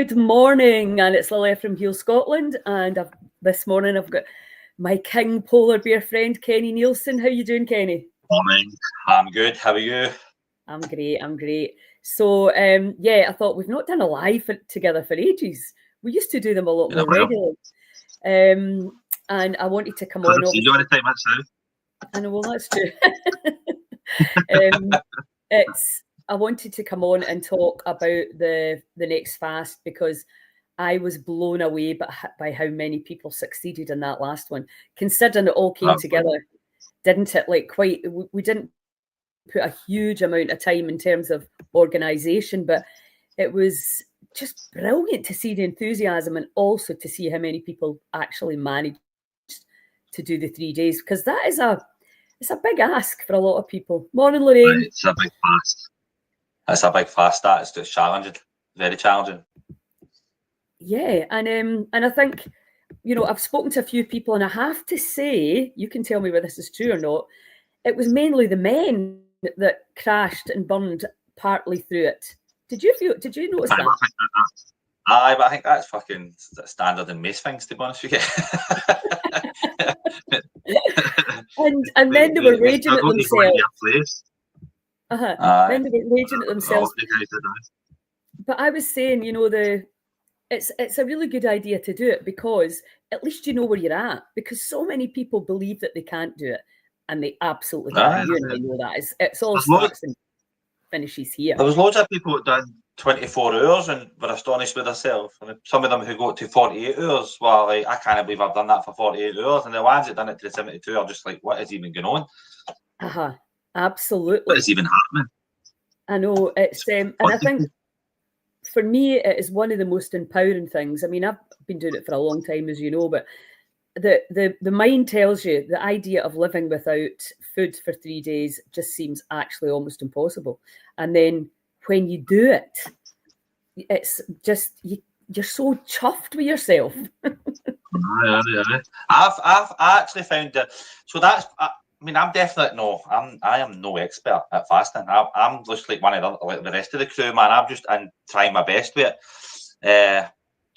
Good morning, and it's Lilia from Heel Scotland, and this morning I've got my king polar bear friend, Kenny Nielsen. How you doing, Kenny? Morning. I'm good. How are you? I'm great. So, I thought we've not done a live together for ages. We used to do them a lot more regularly. And I wanted to come on. You want to take that now? I know, well, that's true. I wanted to come on and talk about the next fast because I was blown away by how many people succeeded in that last one. Considering it all came together, didn't it? Like we didn't put a huge amount of time in terms of organisation, but it was just brilliant to see the enthusiasm and also to see how many people actually managed to do the 3 days, because that is it's a big ask for a lot of people. Morning, Lorraine. It's a big fast. It's a big fast. It's just challenging, very challenging. Yeah, and I think, I've spoken to a few people, and I have to say, you can tell me whether this is true or not, it was mainly the men that crashed and burned partly through it. Did you notice that? Aye, but I think that's fucking standard in most things, to be honest with you. and then they were raging at themselves. Then they were raging at themselves. But I was saying, it's a really good idea to do it, because at least you know where you're at, because so many people believe that they can't do it, and they absolutely can. You and I know that. It's all starts and finishes here. There was loads of people that done 24 hours and were astonished with themselves. And some of them who got to 48 hours were like, I can't believe I've done that for 48 hours. And the ones that done it to 72 are just like, what is even going on? Absolutely. What is even happening? I know. It's and I think for me, it is one of the most empowering things. I mean, I've been doing it for a long time, as you know, but the mind tells you the idea of living without food for 3 days just seems actually almost impossible. And then when you do it, it's just you're so chuffed with yourself. I've actually found that. So that's. I am no expert at fasting. I'm just like one of the rest of the crew, man. I'm trying my best with it.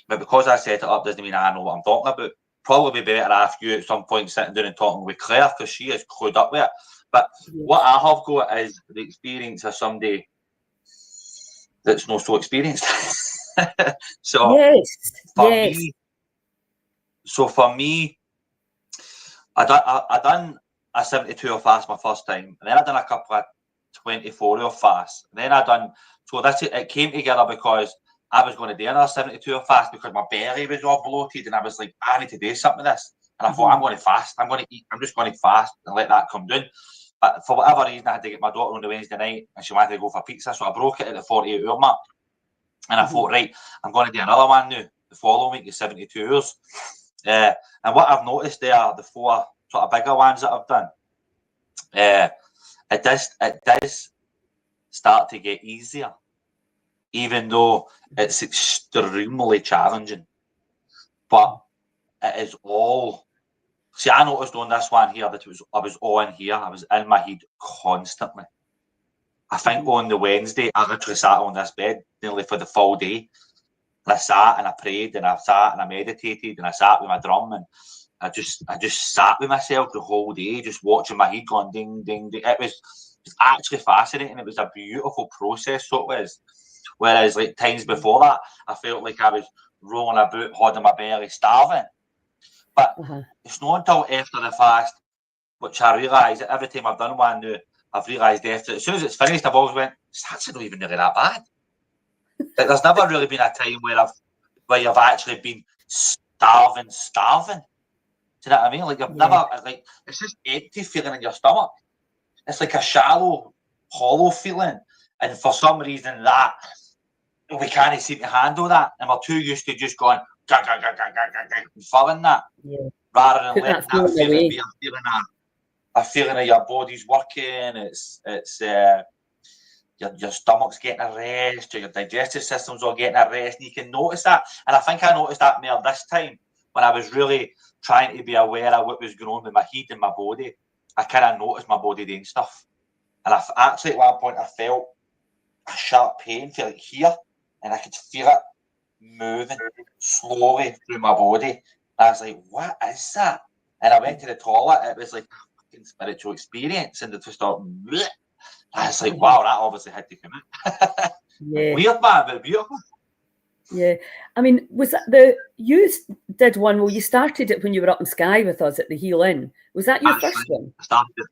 But because I set it up doesn't mean I know what I'm talking about. Probably be better after you at some point sitting down and talking with Claire, because she is clued up with it. But what I have got is the experience of somebody that's not so experienced. For me, I done a 72-hour fast my first time, and then I done a couple of 24-hour fasts. And then it came together because I was going to do another 72-hour fast because my belly was all bloated, and I was like, I need to do something with this. And I thought, I'm going to fast. I'm going to eat. I'm just going to fast and let that come down. But for whatever reason, I had to get my daughter on the Wednesday night, and she wanted to go for pizza, so I broke it at the 48-hour mark. And I thought, right, I'm going to do another one now. The following week is 72 hours. And what I've noticed there, the 4 sort of bigger ones that I've done, it does start to get easier, even though it's extremely challenging. But it is all. See, I noticed on this one here that I was on here. I was in my head constantly. I think on the Wednesday, I literally sat on this bed nearly for the full day. And I sat and I prayed and I sat and I meditated and I sat with my drum, and I just sat with myself the whole day, just watching my head going ding, ding, ding. It was actually fascinating. It was a beautiful process, so it was. Whereas like times before that, I felt like I was rolling about, holding my belly, starving. But it's not until after the fast, which I realised that every time I've done one now, I've realised after, as soon as it's finished, I've always went, it's actually not even really that bad. Like, there's never really been a time where you've actually been starving. Do you know what I mean? Like, you've never, like, it's just empty feeling in your stomach. It's like a shallow, hollow feeling. And for some reason that, we can't seem to handle that. And we're too used to just going, and filling that. Yeah. Rather than letting that feeling be a feeling of your body's working. It's your stomach's getting a rest, your digestive system's all getting a rest, and you can notice that. And I think I noticed that more this time when I was really trying to be aware of what was going on with my head and my body. I kind of noticed my body doing stuff. And I actually at one point I felt a sharp pain, feel like here, and I could feel it moving slowly through my body. I was like, what is that? And I went to the toilet. It was like a fucking spiritual experience. And it just thought, bleh. I was like, wow, that obviously had to come out. Yeah. Weird, man, but beautiful. Yeah. I mean, was that you did one, well, you started it when you were up in Skye with us at the Heel Inn. Was that your first one? I started it.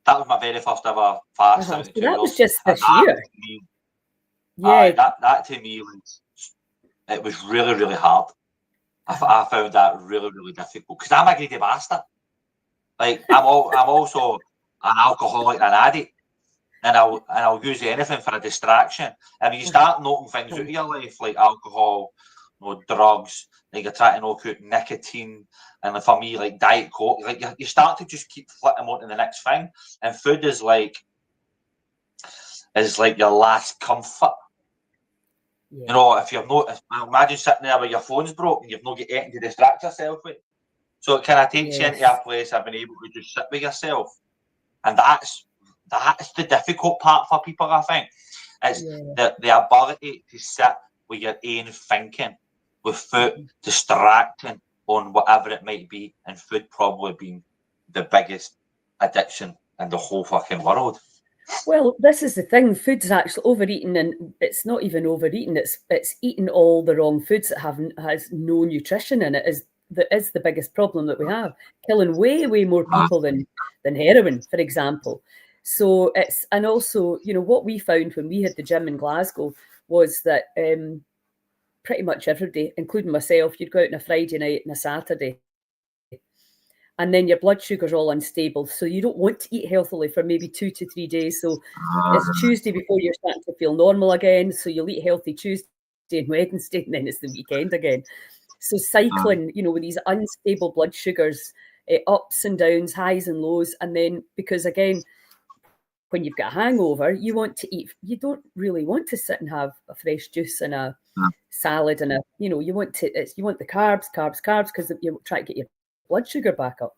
That was my very first ever fast. So that was just and this year. Yeah. That to me was really, really hard. I found that really, really difficult because I'm a greedy bastard. Like I'm also an alcoholic and an addict, and I'll use anything for a distraction. And when you start knocking things out of your life like alcohol, drugs, like you're trying to knock out nicotine, and for me like Diet Coke, like you start to just keep flicking on to the next thing. And food is like your last comfort. Yeah. If you're not, imagine sitting there with your phone's broke and you've not got anything to distract yourself with. So it kind of takes you into a place of being able to just sit with yourself, and that's the difficult part for people. I think it's the ability to sit with your own thinking without distracting on whatever it might be, and food probably being the biggest addiction in the whole fucking world. Well, this is the thing. Food's actually overeating, and it's not even overeating. It's eating all the wrong foods that has no nutrition in it. Is the biggest problem that we have, killing way more people than heroin, for example. So and also, what we found when we had the gym in Glasgow was that pretty much every day, including myself, you'd go out on a Friday night and a Saturday, and then your blood sugar's all unstable. So you don't want to eat healthily for maybe 2 to 3 days. So it's Tuesday before you're starting to feel normal again. So you'll eat healthy Tuesday and Wednesday, and then it's the weekend again. So cycling, with these unstable blood sugars, ups and downs, highs and lows. And then, because again, when you've got a hangover, you want to eat. You don't really want to sit and have a fresh juice and a salad and you want the carbs, because you try to get your blood sugar back up.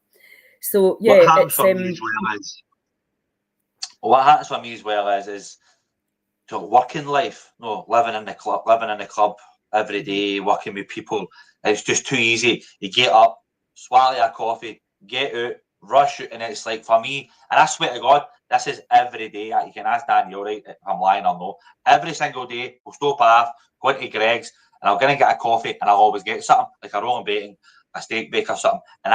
So what happens for me as well is to working life, living in the club every day, working with people. It's just too easy. You get up, swallow your coffee, get out, rush out, and it's like for me, and I swear to God, this is every day. You can ask Daniel, right, if I'm lying or no. Every single day, we'll stop off, go into Greg's, and I'm going to get a coffee, and I'll always get something, like a rolling bacon, a steak bake or something. And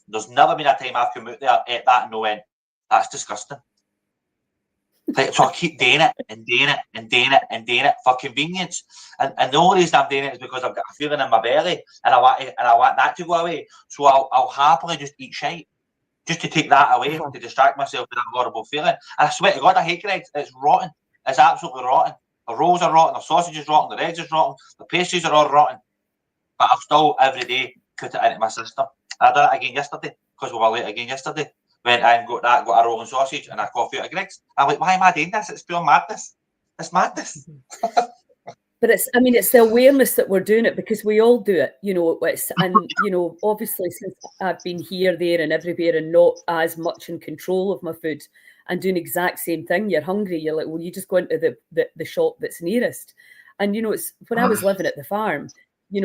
there's never been a time I've come out there, ate that and no went, that's disgusting. So I keep doing it for convenience. And the only reason I'm doing it is because I've got a feeling in my belly and I want that to go away. So I'll happily just eat shite, just to take that away, to distract myself with that horrible feeling. And I swear to God, I hate Greg's. It's rotten. It's absolutely rotten. The rolls are rotten, the sausage is rotten, the eggs is rotten, the pastries are all rotten. But I'll still every day put it into my system. I done it again yesterday because we were late again yesterday. Went and got a rolling sausage and a coffee out of Greg's. I'm like, why am I doing this? It's pure madness. It's madness. But it's the awareness that we're doing it, because we all do it, obviously since I've been here, there and everywhere and not as much in control of my food and doing the exact same thing. You're hungry. You're like, well, you just go into the shop that's nearest. And, it's when I was living at the farm, I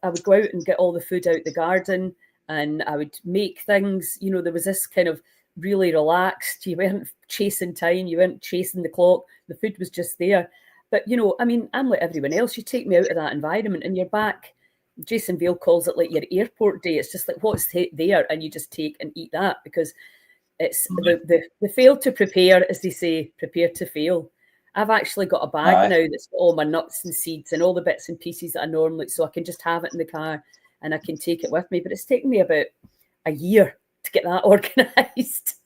would go out and get all the food out the garden, and I would make things, there was this kind of really relaxed. You weren't chasing time. You weren't chasing the clock. The food was just there. But, I'm like everyone else. You take me out of that environment and you're back. Jason Vale calls it like your airport day. It's just like what's there, and you just take and eat that, because it's the fail to prepare, as they say, prepare to fail. I've actually got a bag now that's got all my nuts and seeds and all the bits and pieces that I normally, so I can just have it in the car and I can take it with me. But it's taken me about a year to get that organised.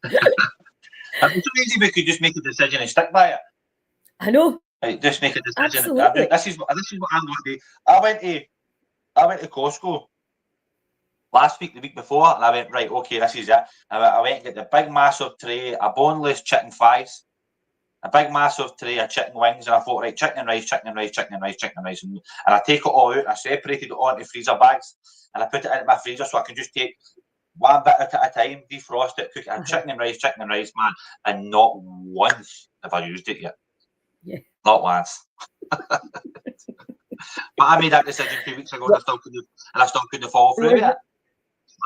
It's so easy we could just make a decision and stick by it. I know. Like, just make a decision. Absolutely. This is what I'm going to do. I went to Costco last week, the week before, and I went, right, okay, this is it. I went and get the big massive tray of boneless chicken thighs, a big massive tray of chicken wings, and I thought, right, chicken and rice, and I take it all out, I separated it all into freezer bags, and I put it into my freezer so I can just take one bit at a time, defrost it, cook it, and chicken and rice, man, and not once have I used it yet. Yeah. Not once. But I made that decision 2 weeks ago, and I still couldn't follow through with it.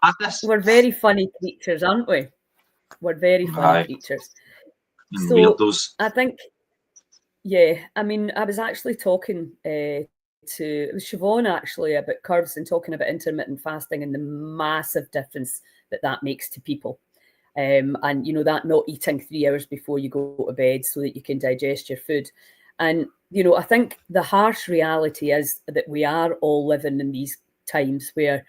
Madness. We're very funny creatures, aren't we? We're very funny creatures. So weirdos. I think, yeah, I mean, I was actually talking it was Siobhan actually about curves and talking about intermittent fasting and the massive difference that makes to people. And, you know, that not eating 3 hours before you go to bed so that you can digest your food. And, you know, I think the harsh reality is that we are all living in these times where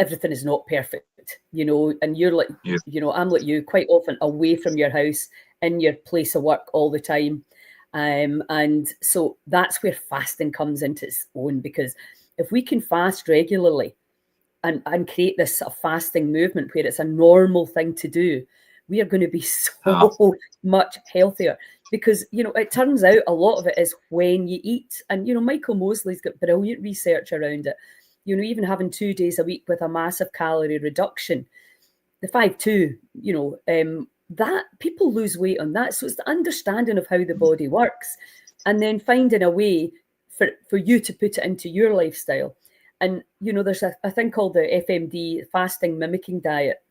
everything is not perfect, you know, and you're like, you know, I'm like you, quite often away from your house, in your place of work all the time. And so that's where fasting comes into its own, because if we can fast regularly and create this sort of fasting movement where it's a normal thing to do, we are going to be so much healthier. Because, you know, it turns out a lot of it is when you eat. And, you know, Michael Mosley's got brilliant research around it. You know, even having 2 days a week with a massive calorie reduction, the 5-2, you know, that people lose weight on that. So it's the understanding of how the body works and then finding a way for you to put it into your lifestyle. And, you know, there's a thing called the FMD, fasting mimicking diet.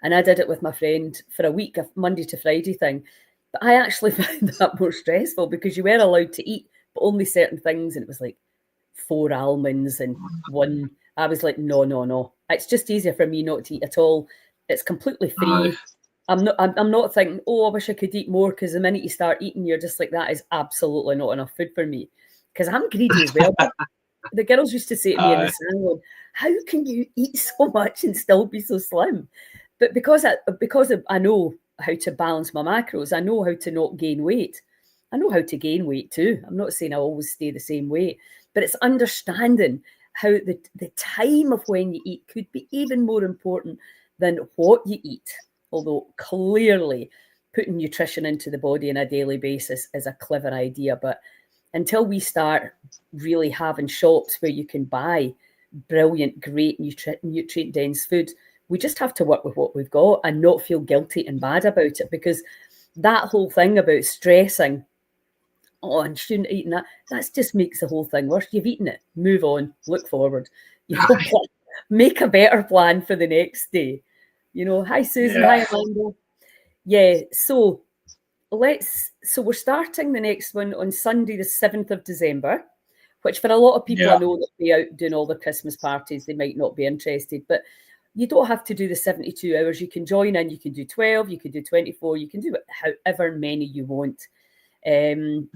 And I did it with my friend for a week, a Monday to Friday thing. But I actually found that more stressful because you were allowed to eat, but only certain things. And it was like 4 almonds and 1. I was like, no. It's just easier for me not to eat at all. It's completely free. I'm not thinking, oh, I wish I could eat more, because the minute you start eating, you're just like, that is absolutely not enough food for me. Because I'm greedy as well. The girls used to say to me in the salon, how can you eat so much and still be so slim? But because I know how to balance my macros, I know how to not gain weight. I know how to gain weight too. I'm not saying I always stay the same weight, but it's understanding how the time of when you eat could be even more important than what you eat. Although clearly putting nutrition into the body on a daily basis is a clever idea. But until we start really having shops where you can buy brilliant, great nutrient-dense food, we just have to work with what we've got and not feel guilty and bad about it, because that whole thing about stressing, oh, and shouldn't eat that just makes the whole thing worse. You've eaten it. Move on. Look forward. You know, make a better plan for the next day. You know, hi Susan, hi Amanda. Yeah, so we're starting the next one on Sunday, the 7th of December, which for a lot of people I know that be out doing all the Christmas parties, they might not be interested, but you don't have to do the 72 hours. You can join in, you can do 12, you can do 24, you can do however many you want. And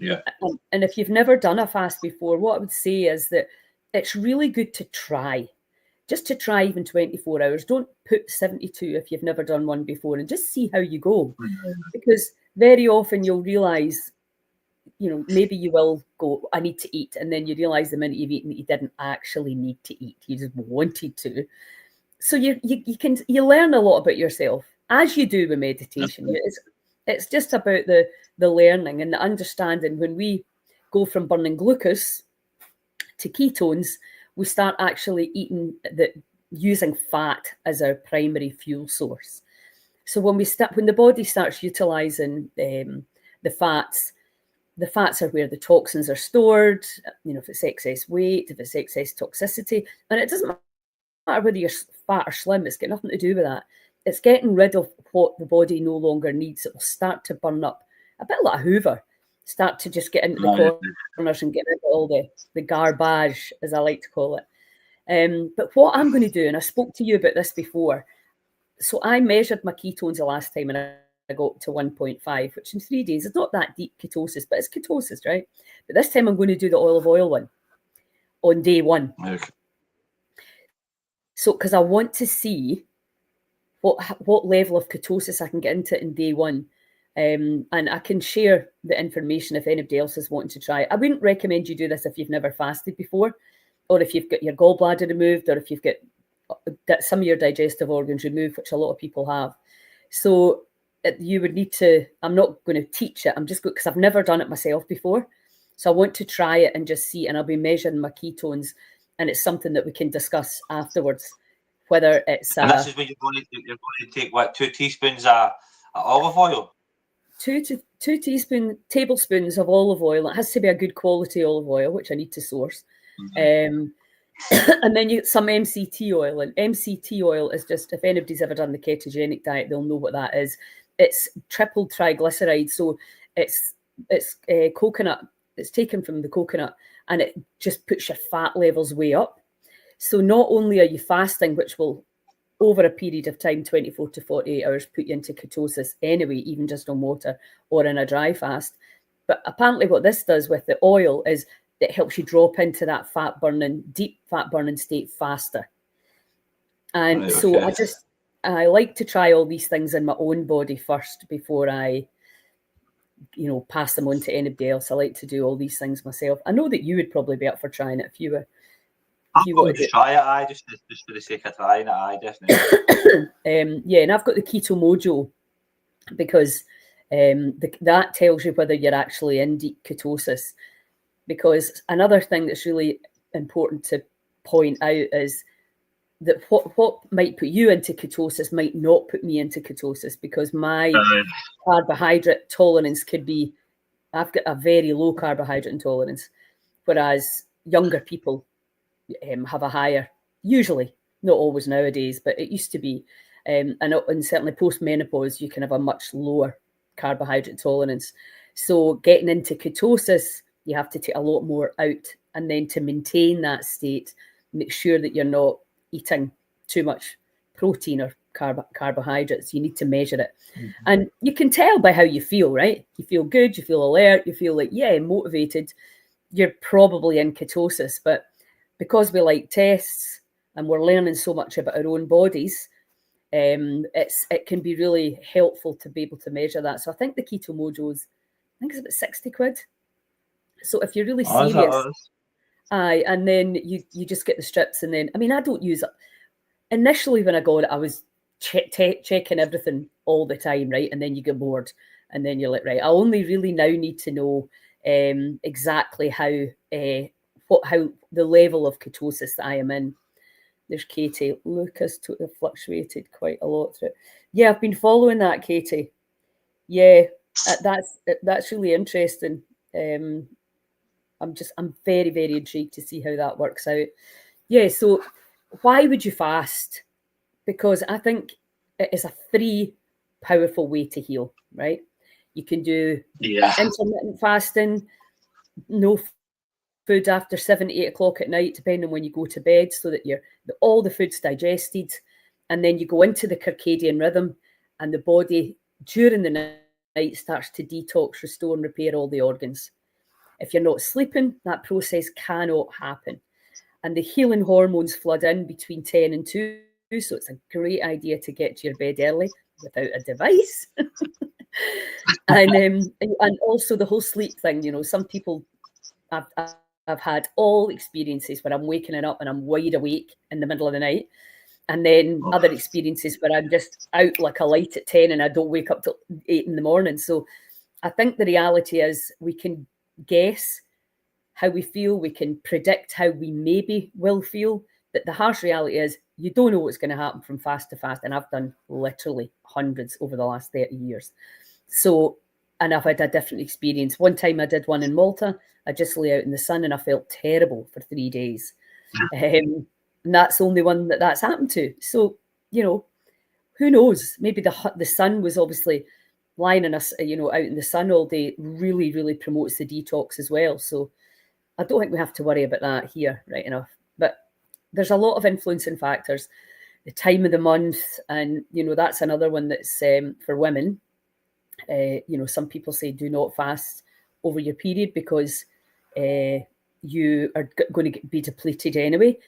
if you've never done a fast before, what I would say is that it's really good to try. Just to try even 24 hours. Don't put 72 if you've never done one before, and just see how you go. Because very often you'll realise, you know, maybe you will go, I need to eat. And then you realise the minute you've eaten that you didn't actually need to eat. You just wanted to. So you learn a lot about yourself, as you do with meditation. It's just about the learning and the understanding. When we go from burning glucose to ketones, we start actually using fat as our primary fuel source. So when the body starts utilizing the fats are where the toxins are stored. You know, if it's excess weight, if it's excess toxicity, and it doesn't matter whether you're fat or slim, it's got nothing to do with that. It's getting rid of what the body no longer needs. It will start to burn up, a bit like a Hoover, start to just get into the corners and get rid of all the garbage, as I like to call it. But what I'm going to do, and I spoke to you about this before, so I measured my ketones the last time and I got to 1.5, which in 3 days is not that deep ketosis, but it's ketosis, right? But this time I'm going to do the olive oil one on day 1. Okay. So, because I want to see what level of ketosis I can get into in day 1. And I can share the information if anybody else is wanting to try it. I wouldn't recommend you do this if you've never fasted before, or if you've got your gallbladder removed, or if you've got some of your digestive organs removed, which a lot of people have. So you would need to, I'm not going to teach it. I'm just going, because I've never done it myself before. So I want to try it and just see, and I'll be measuring my ketones, and it's something that we can discuss afterwards, whether it's... and this is when you're going to take, what, 2 teaspoons of olive oil? 2 to 2 tablespoons of olive oil. It has to be a good quality olive oil, which I need to source. And then you get some MCT oil. And MCT oil is just, if anybody's ever done the ketogenic diet, they'll know what that is. It's triple triglyceride. So it's coconut. It's taken from the coconut, and it just puts your fat levels way up. So not only are you fasting, which will, over a period of time, 24 to 48 hours, put you into ketosis anyway, even just on water or in a dry fast. But apparently what this does with the oil is it helps you drop into that deep fat burning state faster. And Right, so okay. I like to try all these things in my own body first before I, pass them on to anybody else. I like to do all these things myself. I know that you would probably be up for trying it if you were. I've got to just try it, just for the sake of trying it, definitely. Yeah, and I've got the Keto Mojo because that tells you whether you're actually in deep ketosis. Because another thing that's really important to point out is that what might put you into ketosis might not put me into ketosis, because my carbohydrate tolerance could be, I've got a very low carbohydrate intolerance, whereas younger people have a higher, usually, not always nowadays, but it used to be. And certainly post-menopause, you can have a much lower carbohydrate tolerance. So getting into ketosis, you have to take a lot more out. And then to maintain that state, make sure that you're not eating too much protein or carbohydrates. You need to measure it. Mm-hmm. And you can tell by how you feel, right? You feel good, you feel alert, you feel like, motivated. You're probably in ketosis. But because we like tests and we're learning so much about our own bodies, it can be really helpful to be able to measure that. So I think the Keto Mojo's, I think it's about 60 quid. So if you're really serious, and then you just get the strips, and then, I mean, I don't use it. Initially when I got it, I was checking everything all the time, right? And then you get bored, and then you're like, right, I only really now need to know exactly how the level of ketosis that I am in. There's Katie. Lucas fluctuated quite a lot through it. Yeah, I've been following that, Katie. Yeah, that's really interesting. I'm very, very intrigued to see how that works out. Yeah, so why would you fast? Because I think it is a free, powerful way to heal, right? You can do intermittent fasting, no food after 7, 8 o'clock at night, depending on when you go to bed, so that all the food's digested. And then you go into the circadian rhythm, and the body during the night starts to detox, restore, and repair all the organs. If you're not sleeping, that process cannot happen. And the healing hormones flood in between 10 and 2. So it's a great idea to get to your bed early without a device. and also the whole sleep thing, some people, I've had all experiences where I'm waking up and I'm wide awake in the middle of the night. And then other experiences where I'm just out like a light at 10 and I don't wake up till 8 in the morning. So I think the reality is we can guess how we feel. We can predict how we maybe will feel. But the harsh reality is you don't know what's going to happen from fast to fast. And I've done literally hundreds over the last 30 years. So, and I've had a different experience. One time I did one in Malta. I just lay out in the sun and I felt terrible for 3 days. And that's the only one that's happened to. So, who knows? Maybe the sun was obviously lying in us, out in the sun all day really, really promotes the detox as well. So I don't think we have to worry about that here, right enough. But there's a lot of influencing factors. The time of the month, and, that's another one that's for women. Some people say do not fast over your period because you are going to be depleted anyway.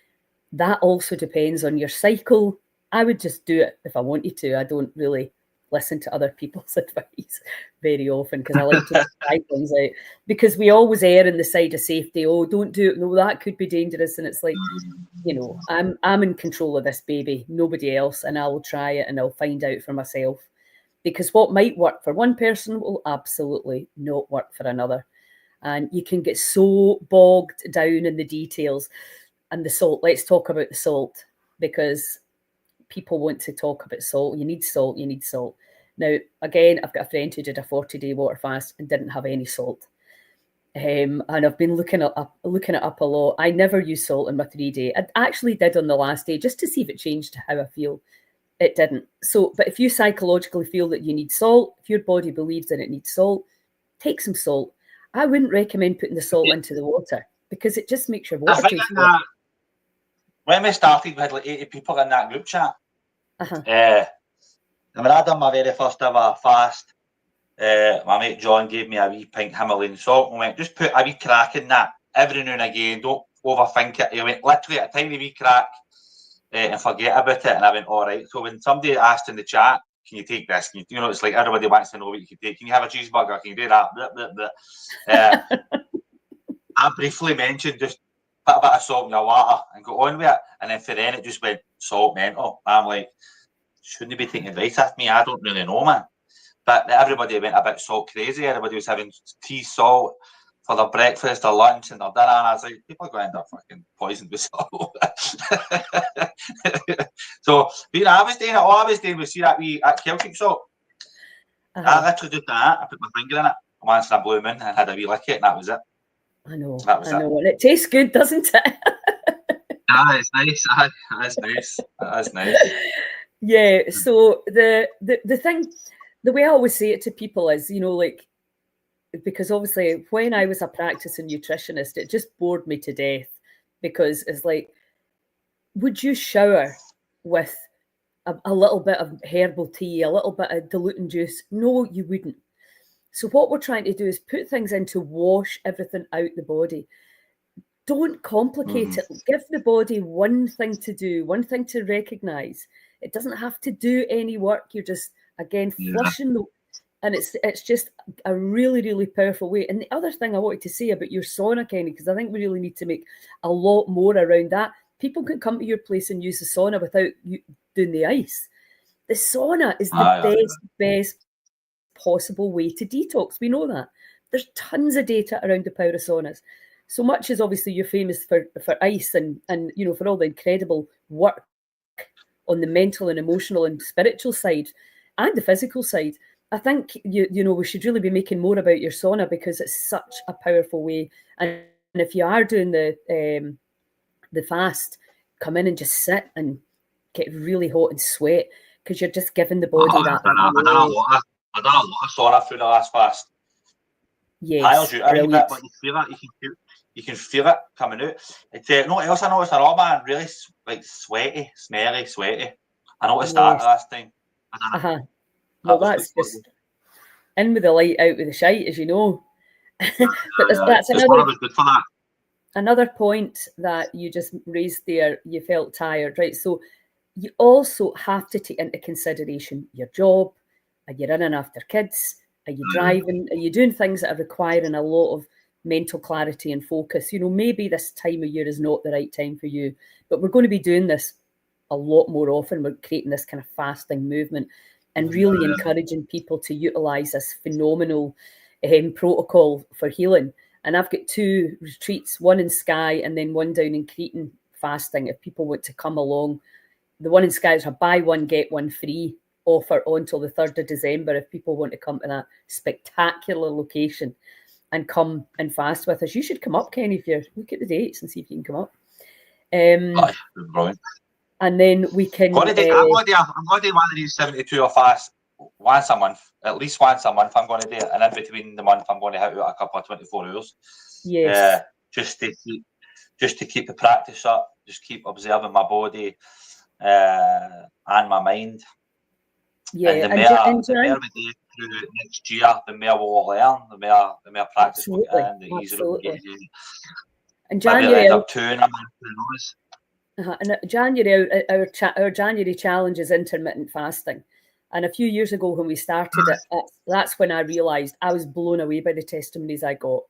That also depends on your cycle. I would just do it if I wanted to. I don't really listen to other people's advice very often because I like to try things out, because we always err on the side of safety. Oh, don't do it. No, that could be dangerous. And it's like, I'm in control of this baby, nobody else. And I will try it and I'll find out for myself, because what might work for one person will absolutely not work for another. And you can get so bogged down in the details. And the salt, let's talk about the salt, because people want to talk about salt. You need salt, you need salt. Now, again, I've got a friend who did a 40-day water fast and didn't have any salt. And I've been looking it up a lot. I never use salt in my 3-day. I actually did on the last day just to see if it changed how I feel. It didn't. So, but if you psychologically feel that you need salt, if your body believes that it needs salt, take some salt. I wouldn't recommend putting the salt into the water because it just makes your water taste good. When we started, we had like 80 people in that group chat. Uh-huh. And when I done my very first ever fast, my mate John gave me a wee pint Himalayan salt and went, just put a wee crack in that every now and again. Don't overthink it. He went, literally a tiny wee crack and forget about it. And I went, all right. So when somebody asked in the chat, can you take this? Can you know, it's like everybody wants to know what you can take. Can you have a cheeseburger? Can you do that? Blah, blah, blah. I briefly mentioned just put a bit of salt in your water and go on with it. And then for then it just went salt mental. I'm like, shouldn't they be taking advice off me? I don't really know, man. But everybody went a bit salt crazy. Everybody was having tea salt for their breakfast or lunch and their dinner. And I was like, people are going to end up fucking poisoned with salt. So, you know, I was doing it. All I was doing was see that wee Celtic salt. I literally did that. I put my finger in it once in a blue moon and had a wee lick it, and that was it. I know. And it tastes good, doesn't it? It's nice. That's nice. That's nice. Yeah. So the thing, the way I always say it to people is, you know, like, because obviously when I was a practicing nutritionist, it just bored me to death because it's like, would you shower with a little bit of herbal tea, a little bit of diluting juice? No, you wouldn't. So what we're trying to do is put things in to wash everything out the body. Don't complicate it. Give the body one thing to do, one thing to recognize. It doesn't have to do any work. You're just, again, flushing the... And it's just a really, really powerful way. And the other thing I wanted to say about your sauna, Kenny, because I think we really need to make a lot more around that. People can come to your place and use the sauna without you doing the ice. The sauna is the best possible way to detox. We know that. There's tons of data around the power of saunas. So much as obviously you're famous for ice and you know, for all the incredible work on the mental and emotional and spiritual side and the physical side, I think you know, we should really be making more about your sauna because it's such a powerful way. And if you are doing the fast, come in and just sit and get really hot and sweat because you're just giving the body that. I done a lot of sauna through the last fast. Yes, brilliant. But you feel it. You can feel it coming out. It's no else. I noticed a lot, man. Really like sweaty, smelly, sweaty. I noticed that last time. Well, that's just in with the light, out with the shite, as you know. But that's another point that you just raised there. You felt tired, right? So you also have to take into consideration your job. Are you running after kids? Are you driving? Are you doing things that are requiring a lot of mental clarity and focus? You know, maybe this time of year is not the right time for you, but we're going to be doing this a lot more often. We're creating this kind of fasting movement and really encouraging people to utilize this phenomenal protocol for healing. And I've got 2 retreats, one in Skye and then one down in Cretan fasting. If people want to come along, the one in Skye is a buy one, get one free offer until the 3rd of December. If people want to come to that spectacular location and come and fast with us, you should come up, Kenny, if you look at the dates and see if you can come up. Brilliant. And then we can... I'm going to do one of these 72 or fast once a month, at least once a month. I'm going to do it, and in between the month, I'm going to hit out a couple of 24 hours. Yes. Just to keep the practice up, just keep observing my body and my mind. Yeah, and the more we do through next year, the more we'll learn, the more practice we'll get in, the easier it will get. And January, end up 2 in a month, who knows? And January, our January challenge is intermittent fasting. And a few years ago when we started it, that's when I realised I was blown away by the testimonies I got.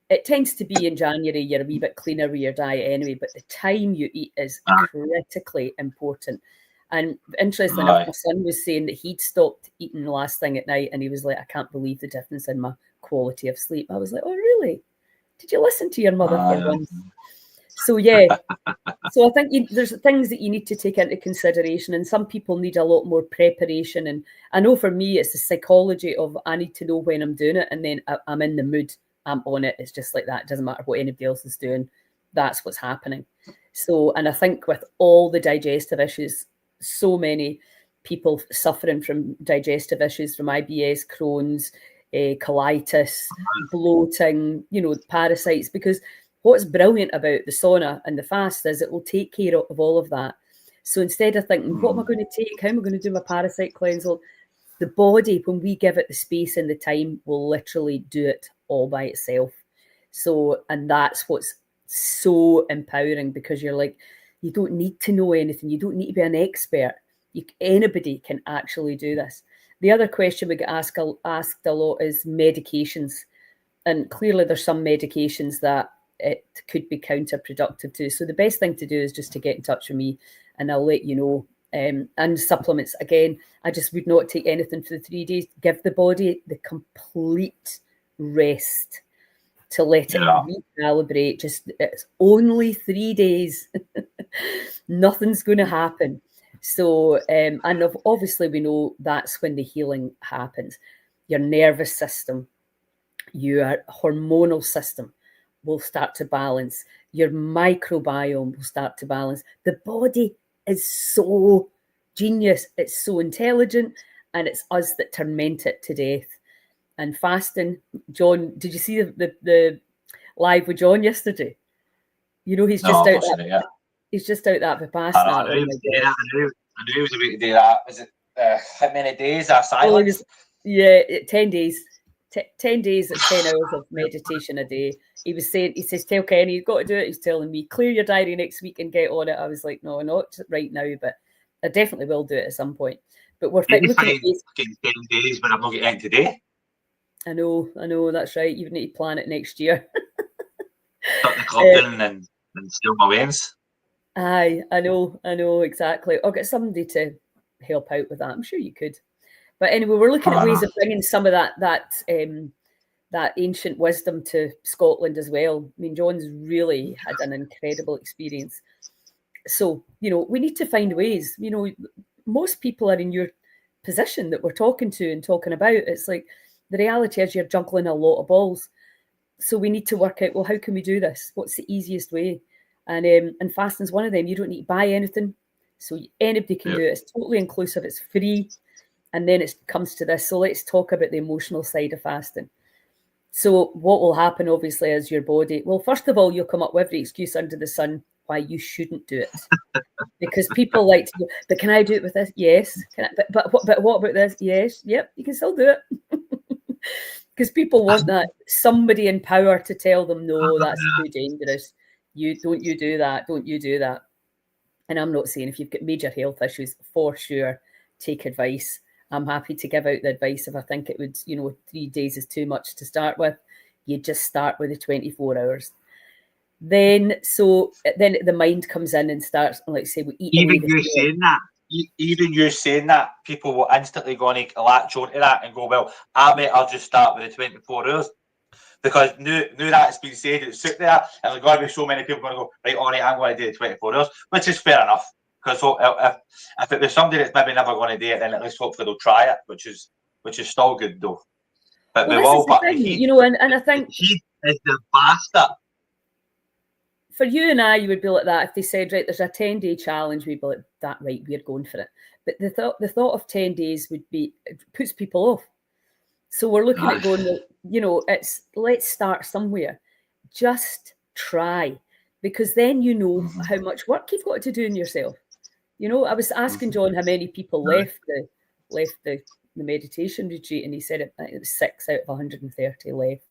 It tends to be in January, you're a wee bit cleaner with your diet anyway, but the time you eat is critically important. And interestingly enough, my son was saying that he'd stopped eating the last thing at night and he was like, I can't believe the difference in my quality of sleep. I was like, oh, really? Did you listen to your mother for once? So yeah, so I think there's things that you need to take into consideration, and some people need a lot more preparation. And I know for me, it's the psychology of I need to know when I'm doing it, and then I'm in the mood, I'm on it. It's just like that. It doesn't matter what anybody else is doing. That's what's happening. So, and I think with all the digestive issues, so many people suffering from digestive issues, from IBS, Crohn's, colitis, bloating, parasites, because what's brilliant about the sauna and the fast is it will take care of all of that. So instead of thinking, what am I going to take? How am I going to do my parasite cleanse? Well, the body, when we give it the space and the time, will literally do it all by itself. So, and that's what's so empowering, because you're like, you don't need to know anything. You don't need to be an expert. Anybody can actually do this. The other question we get asked a lot is medications. And clearly there's some medications that it could be counterproductive to. So the best thing to do is just to get in touch with me, and I'll let you know. And supplements, again, I just would not take anything for the 3 days. Give the body the complete rest to let it recalibrate. Just, it's only 3 days. Nothing's going to happen. So, and obviously we know that's when the healing happens. Your nervous system, your hormonal system will start to balance. Your microbiome will start to balance. The body is so genius. It's so intelligent, and it's us that torment it to death. And fasting, John, did you see the live with John yesterday? He's just out that. Yeah. He's just out that Vipassana. I knew he was about to do that. Is it how many days are silence? 10 days. 10 days at 10 hours of meditation a day. He says, tell Kenny, you've got to do it. He's telling me, clear your diary next week and get on it. I was like, no, not right now, but I definitely will do it at some point. But we're looking at 10 days, but I'm not getting today. I know, that's right. You need to plan it next year. Start the club and steal my wins. Aye, I know, exactly. I'll get somebody to help out with that. I'm sure you could. But anyway, we're looking at ways of bringing some of that ancient wisdom to Scotland as well. I mean, John's really had an incredible experience. So, we need to find ways. Most people are in your position that we're talking to and talking about. It's like, the reality is you're juggling a lot of balls. So we need to work out, well, how can we do this? What's the easiest way? And fasting's one of them. You don't need to buy anything. So anybody can do it. It's totally inclusive. It's free. And then it comes to this. So let's talk about the emotional side of fasting. So what will happen, obviously, is your body, well, first of all, you'll come up with every excuse under the sun why you shouldn't do it. Because people like to go, but can I do it with this? Yes. But what about this? Yes. Yep, you can still do it. Because people want that somebody in power to tell them, no, that's too dangerous. Don't you do that. And I'm not saying if you've got major health issues, for sure, take advice. I'm happy to give out the advice if I think it would, 3 days is too much to start with. You just start with the 24 hours. Then the mind comes in and starts, like say, we eat. Even you saying that, people will instantly go and latch onto that and go, well, I'll just start with the 24 hours. Because now that's been said, it's sit there, and there's going to be so many people going to go, right, all right, I'm going to do the 24 hours, which is fair enough. Because if it was somebody that's maybe never going to do it, then at least hopefully they'll try it, which is still good though. But the heat, and I think heat is the bastard. For you and I, you would be like that. If they said, right, there's a 10-day challenge, we'd be like, that, right, we're going for it. But the thought of 10 days puts people off. So we're looking at going, let's start somewhere. Just try, because then you know how much work you've got to do in yourself. I was asking John how many people left the meditation retreat, and he said it was 6 out of 130 left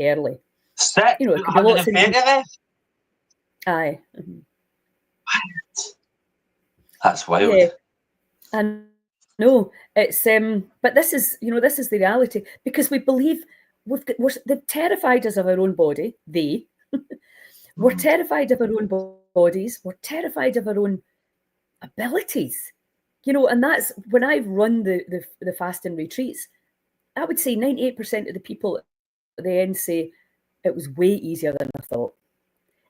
early. 6 out of 130 left? Aye. That's wild. Yeah. And no, it's but this is the reality, because we believe they're terrified us of our own body. We're terrified of our own bodies. We're terrified of our own abilities. And that's when I've run the fasting retreats, I would say 98% of the people at the end say it was way easier than I thought.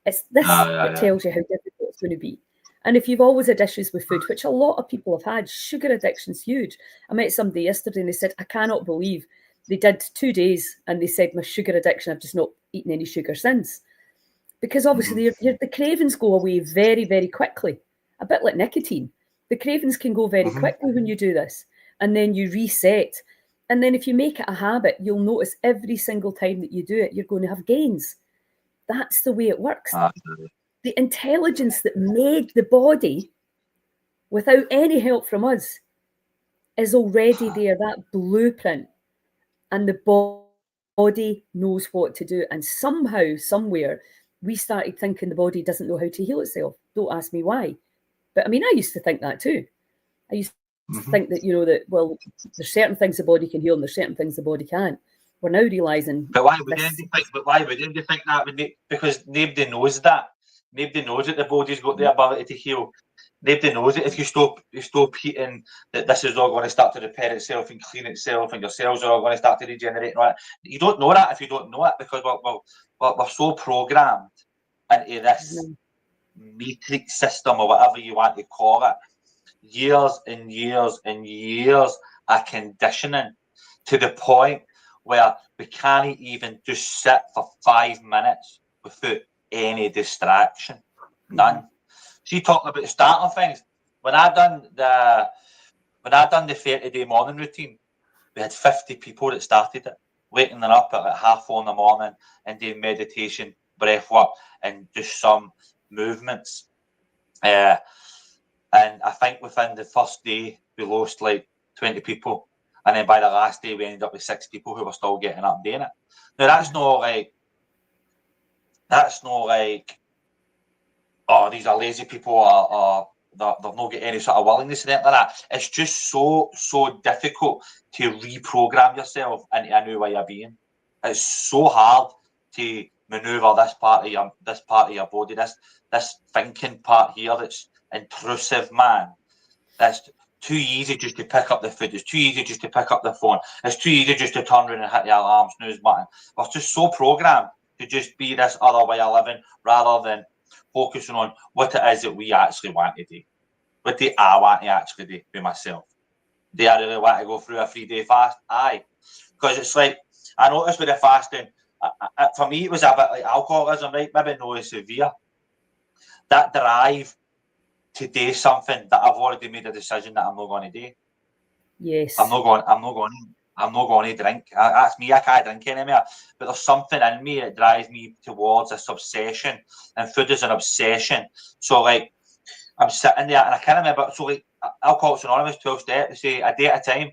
It's this that tells you how difficult it's going to be. And if you've always had issues with food, which a lot of people have had, sugar addiction's huge. I met somebody yesterday and they said, I cannot believe they did 2 days and they said, my sugar addiction, I've just not eaten any sugar since. Because obviously the cravings go away very, very quickly, a bit like nicotine. The cravings can go very quickly when you do this, and then you reset. And then if you make it a habit, you'll notice every single time that you do it, you're going to have gains. That's the way it works. The intelligence that made the body without any help from us is already there, that blueprint. And the body knows what to do. And somehow, somewhere, we started thinking the body doesn't know how to heal itself. Don't ask me why. But I mean, I used to think that too. I used to think that, that, well, there's certain things the body can heal and there's certain things the body can't. We're now realising. But why would you think that? Because nobody knows that. Nobody knows that the body's got the ability to heal. Nobody knows that if you stop eating, that this is all going to start to repair itself and clean itself, and your cells are all going to start to regenerate. Right? You don't know that if you don't know it, because we're so programmed into this matrix system, or whatever you want to call it. Years and years and years of conditioning, to the point where we can't even just sit for 5 minutes without any distraction. None. She talked about starting things. When I done the 30-day morning routine, we had 50 people that started it, waking them up at like 4:30 in the morning and doing meditation, breath work, and just some movements. And I think within the first day we lost like 20 people, and then by the last day we ended up with 6 people who were still getting up and doing it. Now that's not like, oh, these are lazy people, or they've not got any sort of willingness and anything like that. It's just so difficult to reprogram yourself into a new way of being. It's so hard to maneuver this part of your body, this thinking part here that's intrusive, man. That's too easy just to pick up the food. It's too easy just to pick up the phone. It's too easy just to turn around and hit the alarm snooze button. We're just so programmed to just be this other way of living, rather than focusing on what it is that we actually want to do. What do I want to actually do with myself? Do I really want to go through a 3-day fast? Aye. Because it's like, I noticed with the fasting, for me it was a bit like alcoholism, right? Maybe not as severe. That drive to do something that I've already made a decision that I'm not going to do. Yes. I'm not going to drink. That's me. I can't drink anymore. But there's something in me that drives me towards this obsession, and food is an obsession. So like, I'm sitting there and I can't remember. So like, Alcoholics Anonymous 12 steps, they say a day at a time,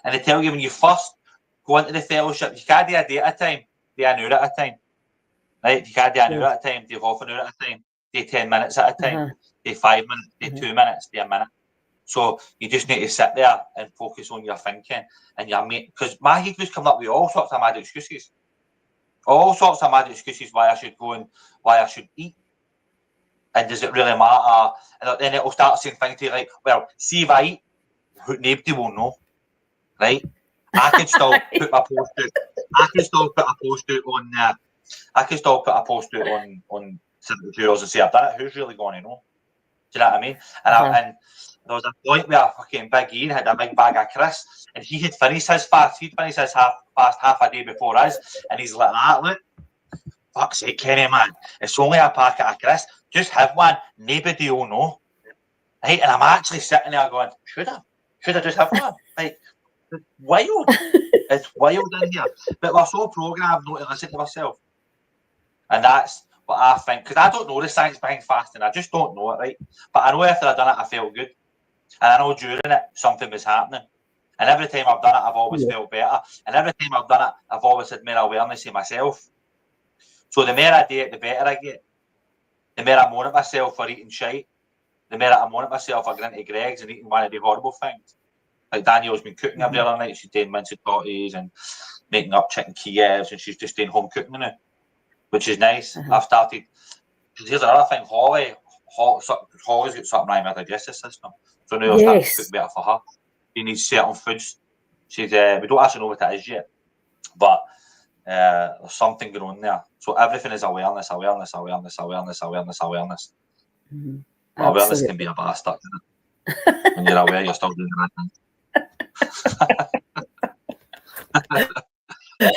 and they tell you when you first go into the fellowship, you can't do a day at a time, do an hour at a time. Right? You can't do an hour at a time, do half an hour at a time, do 10 minutes at a time, do 5 minutes, do 2 minutes, do a minute. So you just need to sit there and focus on your thinking and your mate. Because my head was coming up with all sorts of mad excuses. All sorts of mad excuses why I should go and why I should eat. And does it really matter? And then it'll start saying things to you like, well, see if I eat, nobody will know. Right? I could still put my post out. I could still put a post out on I could still put a post out on 72 hours and say I've done it. Who's really going to know? Do you know what I mean? And there was a point where fucking Big Ian had a big bag of crisps, and he had finished his fast. He'd finished his fast half a day before us, and he's like that. Look, fuck's sake, Kenny, man, it's only a packet of crisps. Just have one. Nobody will know, right? And I'm actually sitting there going, should I just have one? Like, it's wild. It's wild in here. But we're so programmed not to listen to ourselves, and that's what I think, because I don't know the science behind fasting. I just don't know it, right? But I know after I've done it, I felt good. And I know during it, something was happening. And every time I've done it, I've always felt better. And every time I've done it, I've always had more awareness of myself. So the more I do it, the better I get. The more I moan at myself for eating shite. The more I moan at myself for going to Greg's and eating one of the horrible things. Like Danielle's been cooking every other night. She's doing minced potties and making up chicken Kievs, and she's just doing home cooking now, which is nice. I've started. Here's another thing, Holly's got something wrong with her digestive system. So now I'll start to cook better for her. She needs certain foods. She's we don't actually know what that is yet. But There's something going on there. So everything is awareness. Mm-hmm. But awareness can be a bastard, when you're aware you're still doing the right thing.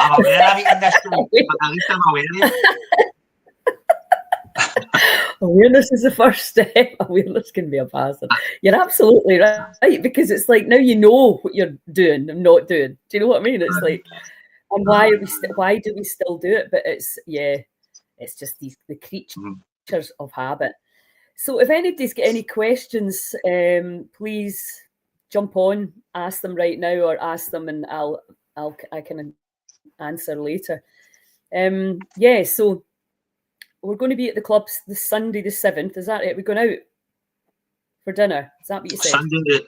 I'm aware I'm eating this thing, but at least I'm aware of it. Awareness is the first step. Awareness can be a bastard. You're absolutely right, because it's like, now you know what you're doing and not doing. Do you know what I mean? It's like, and why do we still do it? But it's just the creatures of habit. So if anybody's got any questions, please jump on, ask them right now, or ask them and I can answer later. So we're going to be at the clubs this Sunday the 7th. Is that it? We're going out for dinner. Is that what you said? Sunday the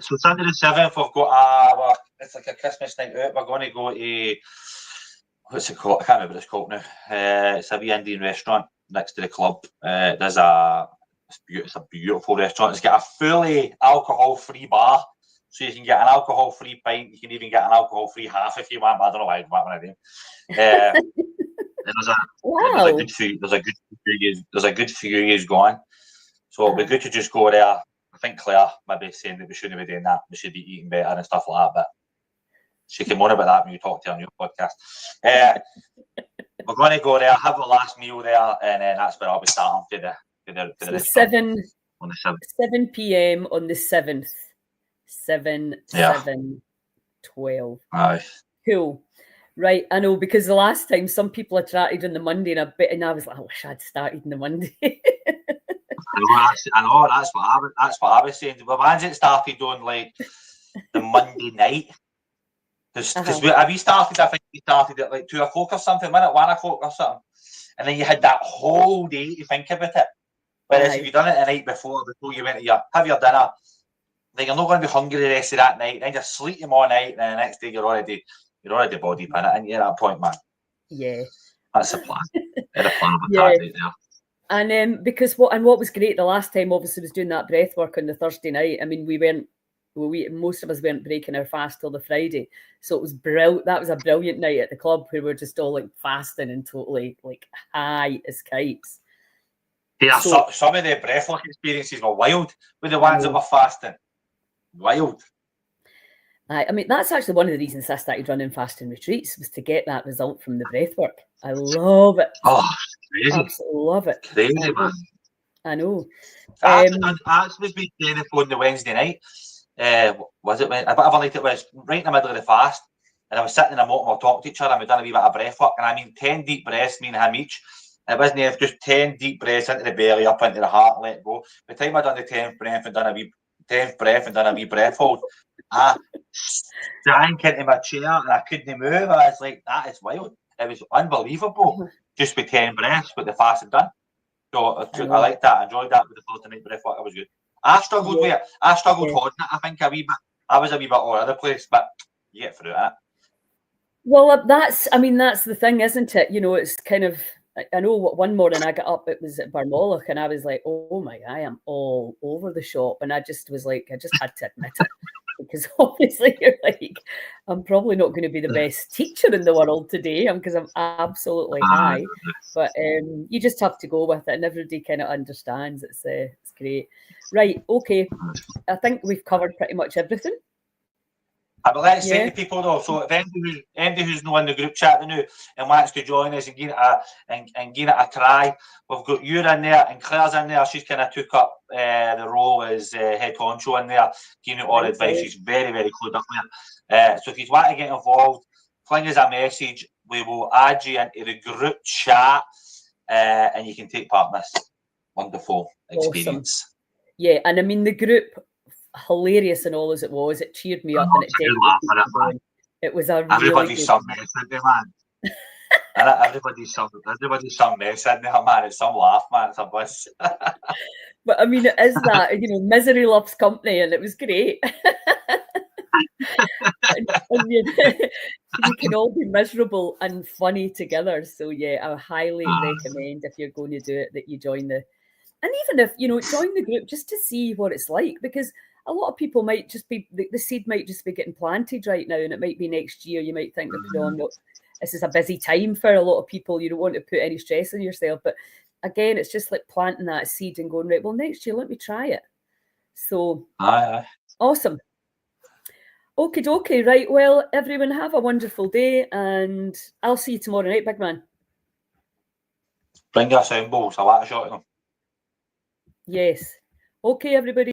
7th, we've got it's like a Christmas night out. We're going to go to, what's it called? I can't remember what it's called now. It's a wee Indian restaurant next to the club. It's a beautiful restaurant. It's got a fully alcohol-free bar. So you can get an alcohol-free pint. You can even get an alcohol-free half if you want. But I don't know why I want one of them. There's a good few years going. So it'd be good to just go there. I think Claire maybe saying that we shouldn't be doing that. We should be eating better and stuff like that. But she can moan about that when you talk to her on your podcast. We're going to go there, have the last meal there, and then that's where I'll be starting for the 7 p.m. on the 7th. 7/7/12. Aye. Cool. Right, I know, because the last time some people had started on the Monday, and I was like, I wish I'd started on the Monday. I know, that's what I was saying. Well, man's started on like the Monday night. Because we started, I think we started at like 2 o'clock or something, wasn't it? 1 o'clock or something. And then you had that whole day to think about it. Whereas if you'd done it the night before you went to have your dinner, then you're not going to be hungry the rest of that night. Then you're sleeping all night, and then the next day you're already body pinning it, and you're at that point, man. Yeah. That's the plan. The plan of attack right there. And because what was great the last time, obviously, was doing that breath work on the Thursday night. I mean, most of us weren't breaking our fast till the Friday, so it was brilliant. That was a brilliant night at the club where we're just all like fasting and totally like high as kites. Yeah, so some of the breath work experiences were wild with the ones that were fasting. Wild. I mean, that's actually one of the reasons I started running fasting retreats, was to get that result from the breath work. I love it. Oh, crazy. Absolutely love it. Crazy, man. I know. I actually been doing it on the Wednesday night. Was it whatever night it was, right in the middle of the fast, and I was sitting in a motor, we were talking to each other, and we'd done a wee bit of breath work, and I mean 10 deep breaths, me and him each. It wasn't just 10 deep breaths into the belly, up into the heart, let it go. By the time I'd done the 10th breath and done a wee breath hold, I sank into my chair and I couldn't move. I was like, that is wild. It was unbelievable, just with 10 breaths, what the fast had done. So I liked that. I enjoyed that with the Thursday night breath work. It was good. I struggled with it. I struggled holding it, I think, a wee bit. I was a wee bit all over the place, but you get through it. Well, that's the thing, isn't it? You know, it's kind of, I know what one morning I got up, it was at Barmoloch, and I was like, oh my, I am all over the shop. And I just was like, I just had to admit it. Because obviously you're like, I'm probably not going to be the best teacher in the world today, because I'm absolutely high. But you just have to go with it, and everybody kind of understands. It's great. Right, okay. I think we've covered pretty much everything. But let's say to people though, so if anybody who's not in the group chat now and wants to join us and give it a try, we've got you in there and Claire's in there. She's kind of took up the role as head honcho in there, giving out all advice. She's very, very clued up there. So if you want to get involved, fling us a message. We will add you into the group chat, and you can take part in this wonderful experience. Awesome. Yeah, and I mean the group, hilarious and all as it was, it cheered me up, and it was a everybody's some mess in there, man. everybody's some mess in there, man. It's some laugh, man. It's a bus. But I mean, it is that, you know, misery loves company, and it was great. and you can all be miserable and funny together. So yeah, I highly recommend, if you're going to do it, that you join and even if, you know, join the group just to see what it's like, because a lot of people might just be, the seed might just be getting planted right now, and it might be next year. You might think, no, this is a busy time for a lot of people. You don't want to put any stress on yourself. But again, it's just like planting that seed and going, right, well, next year, let me try it. So awesome. Okie dokie, right. Well, everyone have a wonderful day, and I'll see you tomorrow night, big man. Bring your sound balls, I like a shot of them. Yes. Okay, everybody.